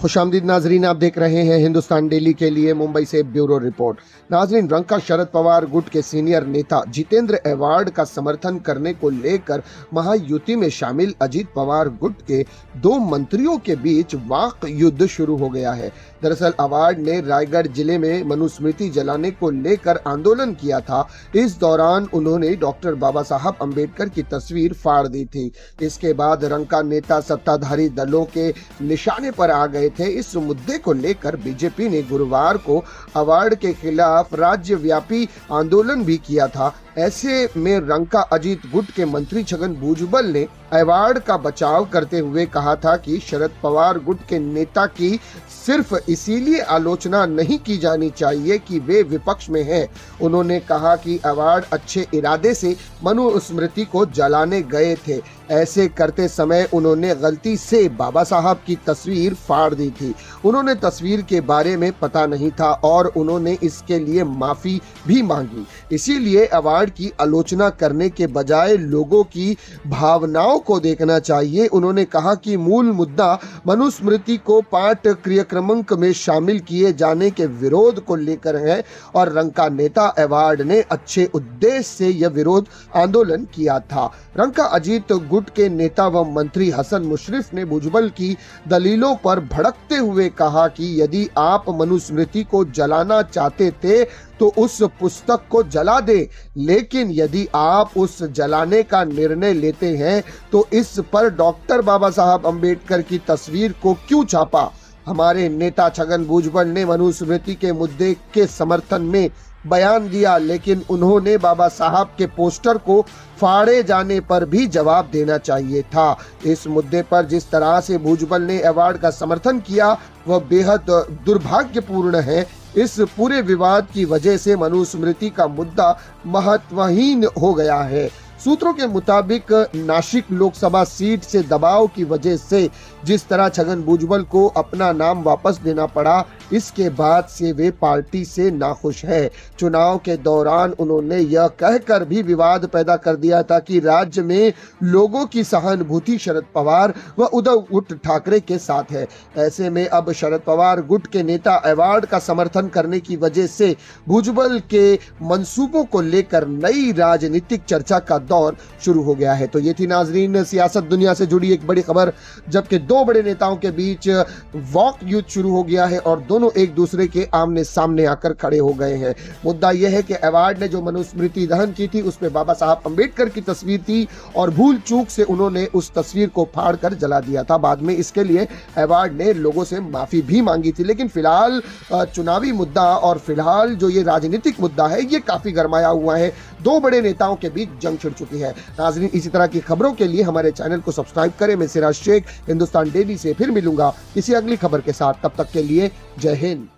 खुशामदीद नाजरीन, आप देख रहे हैं हिंदुस्तान डेली के लिए मुंबई से ब्यूरो रिपोर्ट। नाजरीन, रंका शरद पवार गुट के सीनियर नेता जितेंद्र अवार्ड का समर्थन करने को लेकर महायुति में शामिल अजीत पवार गुट के 2 मंत्रियों के बीच वाक युद्ध शुरू हो गया है। दरअसल अवार्ड ने रायगढ़ जिले में मनुस्मृति जलाने को लेकर आंदोलन किया था। इस दौरान उन्होंने डॉक्टर बाबा साहब अम्बेडकर की तस्वीर फाड़ दी थी। इसके बाद रंका नेता सत्ताधारी दलों के निशाने पर आ गए थे। इस मुद्दे को लेकर बीजेपी ने गुरुवार को अवार्ड के खिलाफ राज्यव्यापी आंदोलन भी किया था। ऐसे में रंका अजीत गुट के मंत्री छगन भुजबल ने अवार्ड का बचाव करते हुए कहा था कि शरद पवार गुट के नेता की सिर्फ इसीलिए आलोचना नहीं की जानी चाहिए कि वे विपक्ष में हैं। उन्होंने कहा कि अवार्ड अच्छे इरादे से मनुस्मृति को जलाने गए थे। ऐसे करते समय उन्होंने गलती से बाबा साहब की तस्वीर फाड़ दी थी। उन्होंने तस्वीर के बारे में पता नहीं था और उन्होंने इसके लिए माफी भी मांगी। इसीलिए अवार्ड की आलोचना करने के बजाय लोगों की भावनाओं को देखना चाहिए। उन्होंने कहा कि मूल मुद्दा मनुस्मृति को पाठ क्रियाक्रमांक में शामिल किए जाने के विरोध को लेकर है और रंका नेता अवार्ड ने अच्छे उद्देश्य से यह विरोध आंदोलन किया था। रंका अजीत गुट के नेता व मंत्री हसन मुशर्रफ ने भुजबल की दलीलों पर भड़कते हुए कहा कि यदि आप मनुस्मृति को जलाना चाहते थे तो उस पुस्तक को जला दे, लेकिन यदि आप उस जलाने का निर्णय लेते हैं तो इस पर डॉक्टर बाबा साहब अम्बेडकर की तस्वीर को क्यों छापा। हमारे नेता छगन भुजबल ने मनुस्मृति के मुद्दे के समर्थन में बयान दिया, लेकिन उन्होंने बाबा साहब के पोस्टर को फाड़े जाने पर भी जवाब देना चाहिए था। इस मुद्दे पर जिस तरह से भुजबल ने अवार्ड का समर्थन किया वह बेहद दुर्भाग्यपूर्ण है। इस पूरे विवाद की वजह से मनुस्मृति का मुद्दा महत्वहीन हो गया है। सूत्रों के मुताबिक नासिक लोकसभा सीट से दबाव की वजह से जिस तरह छगन भुजबल को अपना नाम वापस देना पड़ा, इसके बाद से वे पार्टी से नाखुश है। चुनाव के दौरान उन्होंने यह कहकर भी विवाद पैदा कर दिया था कि राज्य में लोगों की सहानुभूति शरद पवार व उद्धव ठाकरे के साथ है। ऐसे में अब शरद पवार गुट के नेता अवार्ड का समर्थन करने की वजह से भुजबल के मंसूबों को लेकर नई राजनीतिक चर्चा का दौर शुरू हो गया है। तो ये थी नाजरीन सियासत दुनिया से जुड़ी एक बड़ी खबर, जबकि 2 बड़े नेताओं के बीच वॉक युद्ध शुरू हो गया है और दोनों एक दूसरे के आमने सामने आकर खड़े हो गए हैं। मुद्दा यह है कि अवार्ड ने जो मनुस्मृति दहन की थी उसमें बाबा साहब अम्बेडकर की तस्वीर थी और भूल चूक से उन्होंने उस तस्वीर को फाड़ कर जला दिया था। बाद में इसके लिए अवार्ड ने लोगों से माफी भी मांगी थी। लेकिन फिलहाल चुनावी मुद्दा और फिलहाल जो ये राजनीतिक मुद्दा है ये काफी गरमाया हुआ है। 2 बड़े नेताओं के बीच जंग छिड़ चुकी है। नाज़रीन, इसी तरह की खबरों के लिए हमारे चैनल को सब्सक्राइब करें। मैं सिराज शेख हिंदुस्तान डेली से फिर मिलूंगा किसी अगली खबर के साथ। तब तक के लिए जय हिंद।